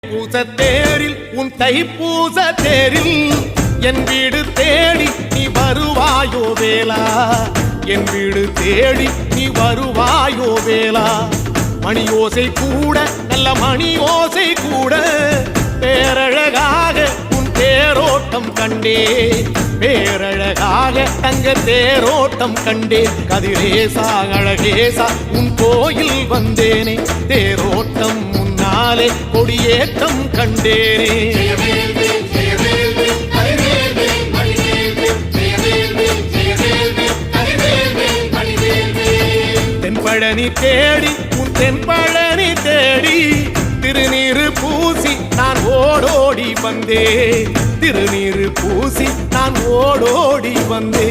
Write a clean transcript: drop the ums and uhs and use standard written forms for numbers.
பூசத்தேரில் உன் தைப்பூச தேரில் என் வீடு தேடி நீ வருவாயோ வேளா, என் வீடு தேடி நீ வருவாயோ வேளா. மணி ஓசை கூட நல்ல மணி ஓசை கூட பேரழகாக உன் தேரோட்டம் கண்டே, பேரழகாக தங்க தேரோட்டம் கண்டே. கதிரேசா அழகேசா உன் கோயில் வந்தேனே, தேரோட்டம் முன்னாலே கொடியேற்றம் கண்டேனே. தென்பழனி தேடி உன் தென்பழனி தேடி திருநீரு பூசி நான் ஓடோடி வந்தே, திருநீரு பூசி நான் ஓடோடி வந்தே.